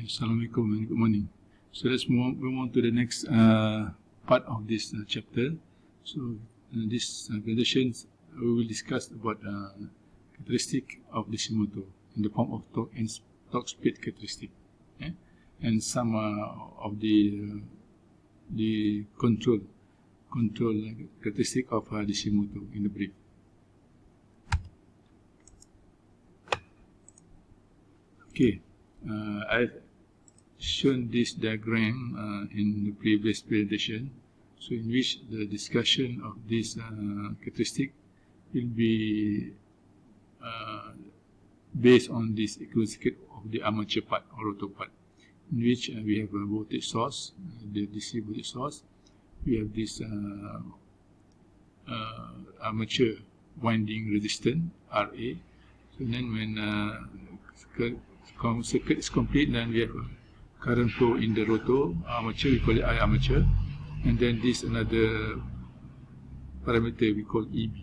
Assalamualaikum and good morning. So let's move on to the next part of this chapter. So this presentation we will discuss about characteristic of DC motor in the form of torque and torque speed characteristic, and some of the control characteristic of DC motor in the brief. Okay, I've shown this diagram in the previous presentation, so in which the discussion of this characteristic will be based on this equivalent circuit of the armature part or rotor part, in which we have a voltage source, the DC voltage source. We have this armature winding resistance RA. So then when circuit is complete, then we have current flow in the rotor armature, we call it I armature, and then this another parameter we call EB.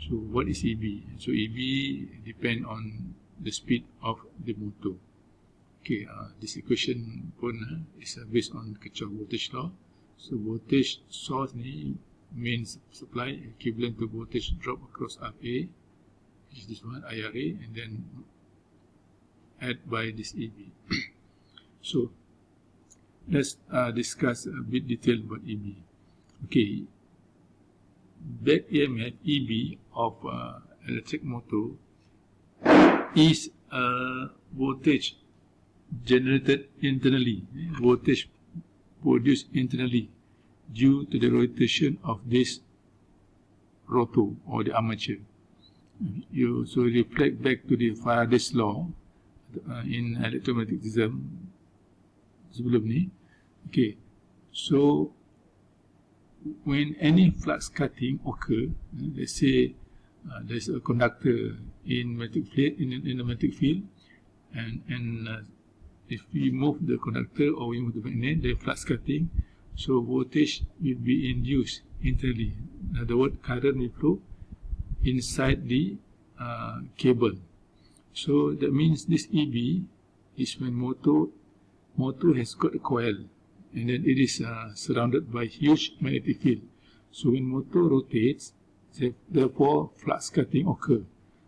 So what is EB? So EB depend on the speed of the motor. Okay, this equation pun is based on Kirchhoff voltage law. So voltage source ni means supply equivalent to voltage drop across RA, which is this one IRA, and then add by this EB. So let's discuss a bit detail about EB. Okay, back EMF EB of electric motor is voltage generated internally, voltage produced internally due to the rotation of this rotor or the armature. You so reflect back to the Faraday's law in electromagnetism sebelum ni. Okay, so when any flux cutting occur, let's say there's a conductor in magnetic field, in the magnetic field, and if we move the conductor or we move the magnet, the flux cutting, so voltage will be induced internally. In other words, current will flow inside the cable. So that means this EB is when motor has got a coil, and then it is surrounded by huge magnetic field. So when motor rotates, therefore flux cutting occur.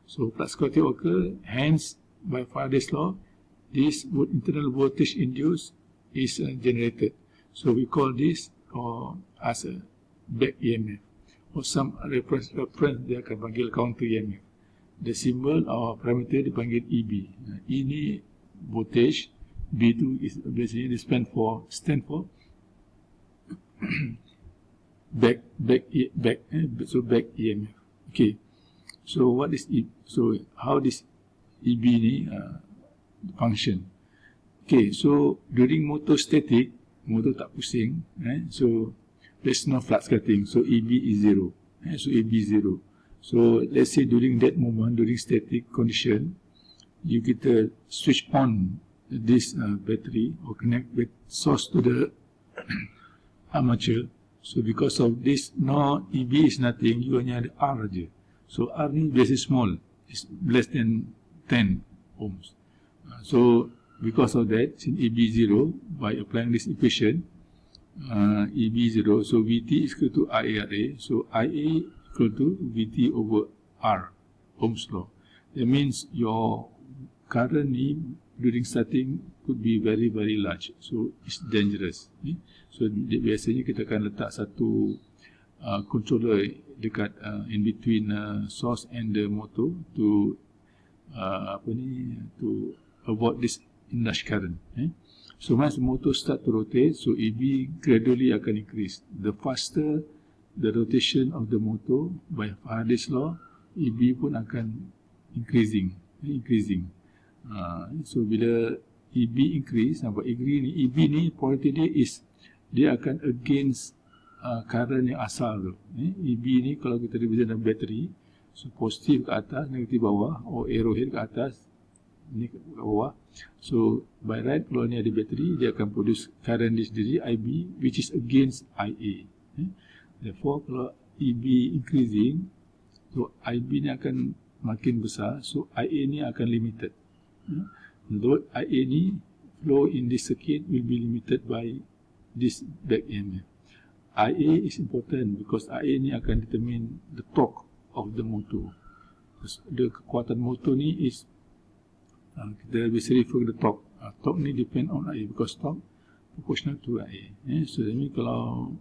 So flux cutting occur, hence by Faraday's law, this internal voltage induced is generated. So we call this as a back EMF, or some reference dia akan panggil counter EMF. The symbol or parameter dipanggil EB. E ni voltage, B2 is basically stand for back EMF. Okay, so what is so how this EB ni function? Okay, so during motor static, motor tak pusing, so there's no flux cutting, so EB is 0, so EB is 0. So let's say during that moment, during static condition, you get switch on this battery or connect with source to the armature. So because of this, no EB is nothing, you hanya ada R aja. So R ni biasa small, it's less than 10 ohms. So because of that, since EB is 0, by applying this equation, EB is 0, so VT is equal to IARA, so IA equal to VT over R, Ohm's law. That means your current during starting could be very, very large, so it's dangerous. So biasanya kita akan letak satu controller dekat in between source and the motor to to avoid this induced current. So once the motor start to rotate, so EB gradually akan increase. The faster the rotation of the motor by Faraday's law, EB pun akan increasing. So bila EB increase, nampak EB ni polarity dia is dia akan against current yang asal tu. EB ni kalau kita represent dalam battery, so positif ke atas, negatif bawah, or arrowhead ke atas, ni ke bawah. So by right, kalau ni ada battery, dia akan produce current di sendiri IB, which is against IA. Therefore, kalau EB increasing, so IB ni akan makin besar, so IA ni akan limited. Menurut IA ni flow in this circuit will be limited by this back EMF. IA is important because IA ni akan determine the torque of the motor. The kekuatan motor ni is kita bisa refer the torque. Torque ni depend on IA because torque proportional to IA. So that means kalau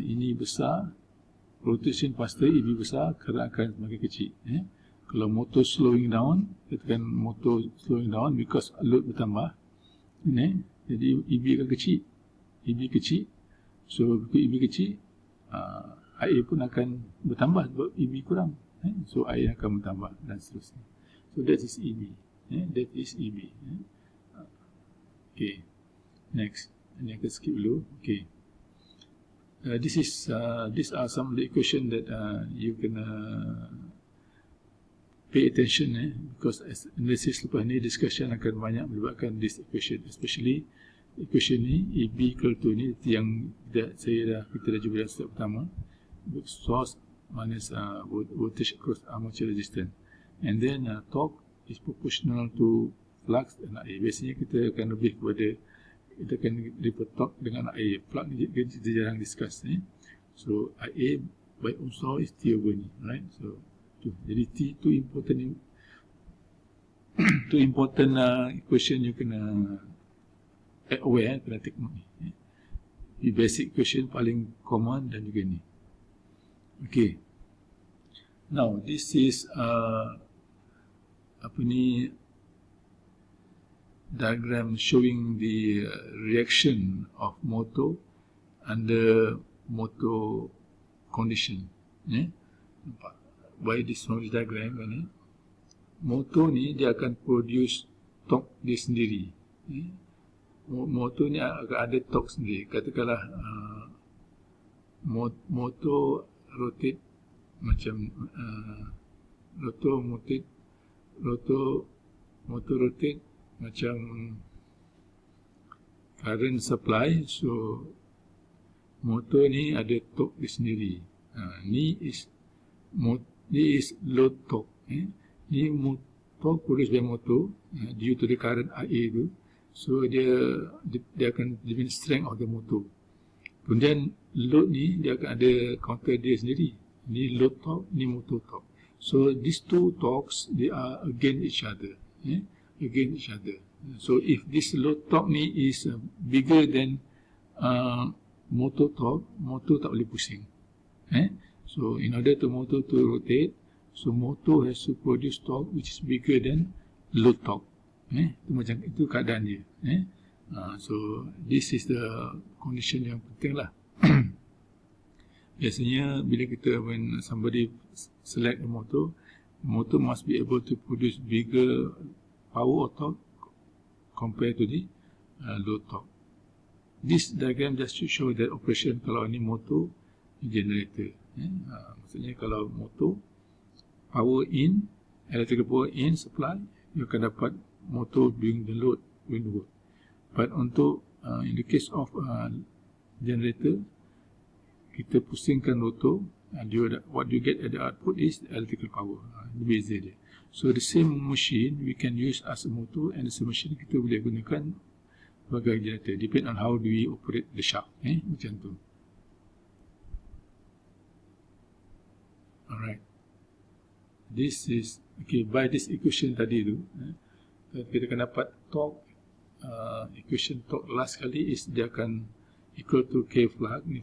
ini besar, rotation faster, EB besar, current akan semakin kecil. Kalau motor slowing down, katakan motor slowing down because load bertambah, jadi EB akan kecil. EB kecil, so EB kecil, IA pun akan bertambah sebab EB kurang. So IA akan bertambah dan seterusnya. So that is EB. That is EB. Okay, next. Ini akan skip dulu. Okay. These are some of the equation that you can pay attention, because as analysis lepas ni discussion akan banyak melibatkan this equation, especially equation ni EB equal to ni yang kita dah jumpa dalam step pertama, source minus voltage across armature resistance, and then torque is proportional to flux dan IA. Biasanya kita akan lebih kepada kita akan refer torque dengan IA. Flux ni kita jarang discuss. So IA by Ohm's law is T over ni, right? So jadi T tu important equation you kena aware, kena take note ni. The basic equation paling common dan juga ni. Okay. Now this is diagram showing the reaction of motor under motor condition. Nampak? By this knowledge diagram ni, motor ni dia akan produce torque dia sendiri. Motor ni akan ada torque sendiri. Katakanlah motor rotate macam motor rotate macam current supply. So motor ni ada torque dia sendiri. Ni is load torque. Ni torque produced by motor due to the current IA tu. So dia akan determine strength of the motor. Kemudian load ni dia akan ada counter dia sendiri. Ni load torque, ni motor torque. So these two torques, they are against each other. Against each other. So if this load torque ni is bigger than motor torque, motor tak boleh pusing. So in order to motor to rotate, so motor has to produce torque which is bigger than load torque. Itu keadaan dia. So this is the condition yang penting lah. Biasanya bila when somebody select a motor must be able to produce bigger power or torque compared to the load torque. This diagram just to show that operation kalau ini motor, ini generator. Maksudnya kalau motor power in, electrical power in supply, you akan dapat motor doing the load, doing the work. But untuk in the case of generator, kita pusingkan rotor, and what you get at the output is the electrical power. Beza dia. So the same machine we can use as a motor, and the same machine kita boleh gunakan sebagai generator. Depend on how do we operate the shaft. Macam tu. Alright. This is okay. By this equation tadi tu, kita akan dapat torque. Equation torque last kali is dia akan equal to K flux, ni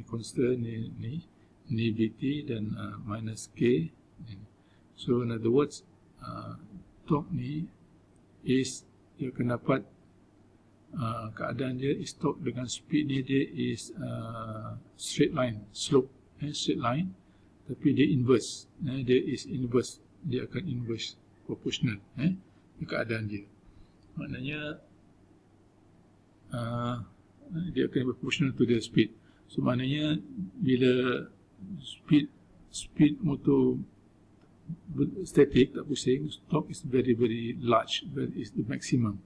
constant, ni BT dan minus K. So in other words, torque ni is dia akan dapat keadaan dia is torque dengan speed ni dia is straight line, slope, straight line, tapi dia inverse, dia is inverse, dia akan inverse proportional keadaan dia. Maknanya dia akan proportional to the speed. So maknanya bila speed motor static, tak pusing, torque is very large, that is the maximum.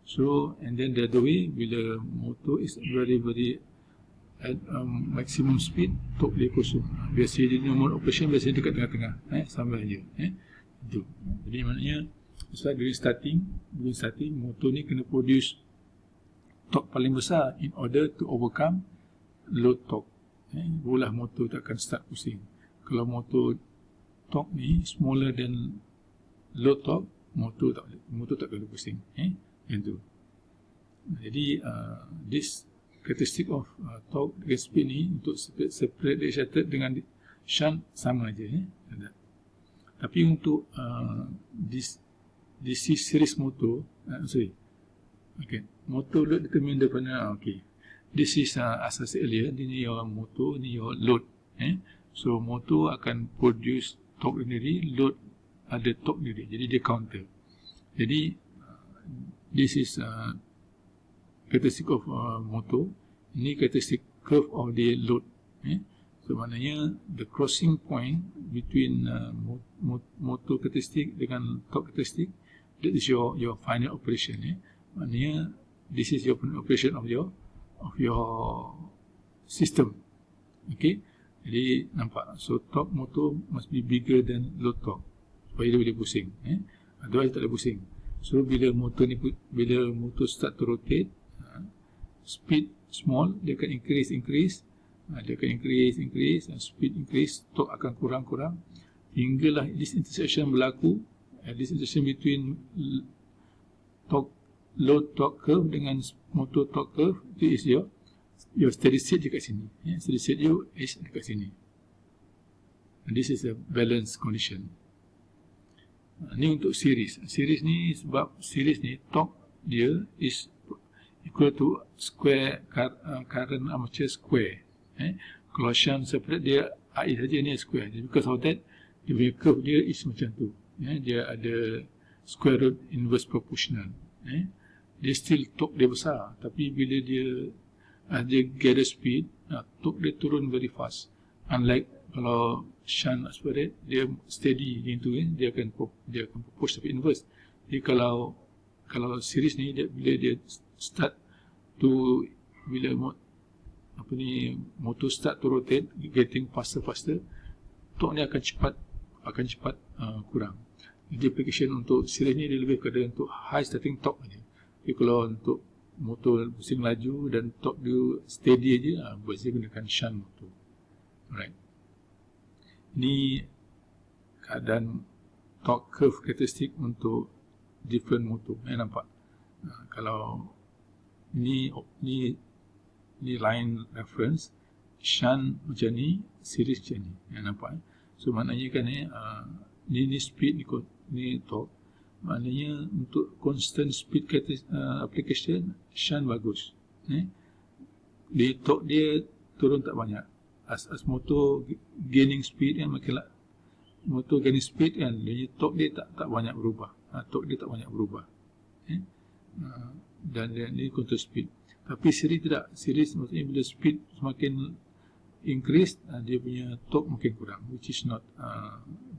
So and then the other way, bila motor is very at maximum speed, torque dia kosong. Biasanya di normal operation biasanya dekat tengah-tengah, sama aja. Itu. Jadi maknanya during starting Between starting, motor ni kena produce torque paling besar in order to overcome low torque. Barulah motor tak akan start pusing. Kalau motor torque ni smaller than low torque, motor tak akan pusing. Yang tu. Jadi this characteristic of torque dengan speed ni untuk separate excited dengan shunt sama aja. Tapi untuk DC series motor, motor load determine daripada this is as I said earlier, ni your motor, ni your load. So motor akan produce torque sendiri, load ada torque sendiri. Jadi dia counter. Jadi this is characteristic of motor. Ini characteristic curve of the load. So maknanya the crossing point between motor characteristic dengan torque characteristic, that is your final operation. Maknanya this is your final operation of your system. Okay. Jadi nampak. So torque motor must be bigger than low torque supaya dia boleh pusing. Otherwise tak boleh pusing. So bila motor start to rotate, speed small, dia akan increase, dia akan increase, and speed increase, torque akan kurang hinggalah this intersection berlaku. This intersection between low torque curve dengan motor torque curve, itu is your steady state dekat sini. Steady state you is dekat sini. And this is a balance condition. Ni untuk series. Series ni sebab series ni torque dia is equal to square current armature square. Kalau shunt separate dia I saja ni square. Because of that, dia punya curve dia is macam tu. Dia ada square root inverse proportional. Dia still torque dia besar, tapi bila dia gather speed, torque dia turun very fast. Unlike kalau shunt separate, dia steady gitu, dia akan push tapi inverse. Jadi kalau series ni bila dia start to motor start to rotate, getting faster, torque ni akan cepat kurang. Jadi application untuk series ni dia lebih kepada untuk high starting torque aja. Jadi kalau untuk motor pusing laju dan torque dia steady aja, biasanya gunakan shunt motor. Alright. Ini keadaan torque curve characteristic untuk different motor. Nampak? Kalau ni line reference, shunt macam ni, series macam ni. Nampak? So maknanya kan ni speed, ni torque. Maknanya untuk constant speed application, shunt bagus. Torque dia turun tak banyak. As motor gaining speed kan, motor gaining speed kan, dia torque dia tak banyak berubah. Torque dia tak banyak berubah. Dan dia control speed. Tapi series tidak. Series maksudnya bila speed semakin increase, dia punya torque makin kurang, which is not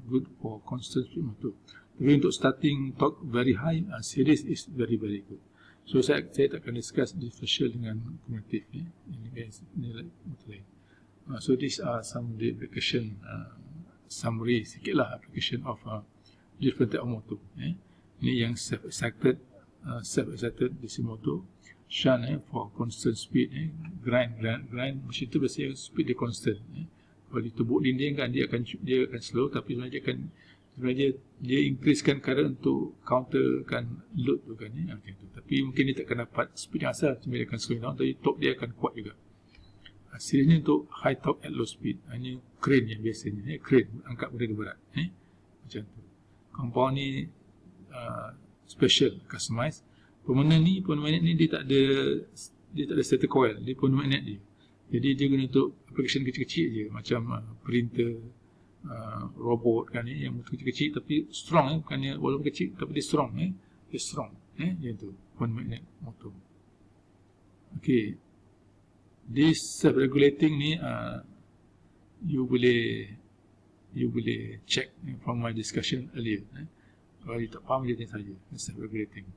good for constant speed motor. Tapi untuk starting torque very high, series is very good. So saya tak akan discuss differential dengan cumulative. Ini motor lain. So these are some of the application summary sikit lah application of different type of motor. Ini yang self-excited DC motor, shunt for constant speed, grind macam tu biasanya speed dia constant. Kalau ditebuk dinding kan dia akan slow, tapi sebenarnya dia increasekan current untuk counterkan load tu kan. Macam tu. Tapi mungkin dia takkan dapat speed yang asal, dia akan slow down, tapi torque dia akan kuat juga. Hasilnya untuk high torque at low speed, hanya crane yang biasanya, crane angkat benda berat, macam tu. Compound ni special, customized. Permanent ni dia tak ada stator coil, dia permanent magnet dia. Jadi dia guna untuk application kecil-kecil je, macam printer, robot kan, yang motor kecil-kecil tapi strong, bukannya walaupun kecil tapi dia strong, macam tu, permanent magnet motor. Okay. This self-regulating ni you boleh check from my discussion earlier. Kalau you tak faham, jadi saja self-regulating.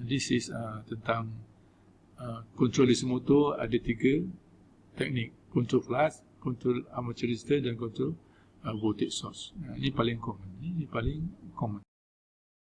This is tentang control DC motor. Ada 3 teknik: control flux, control armature resistor dan control voltage source. Ini paling common.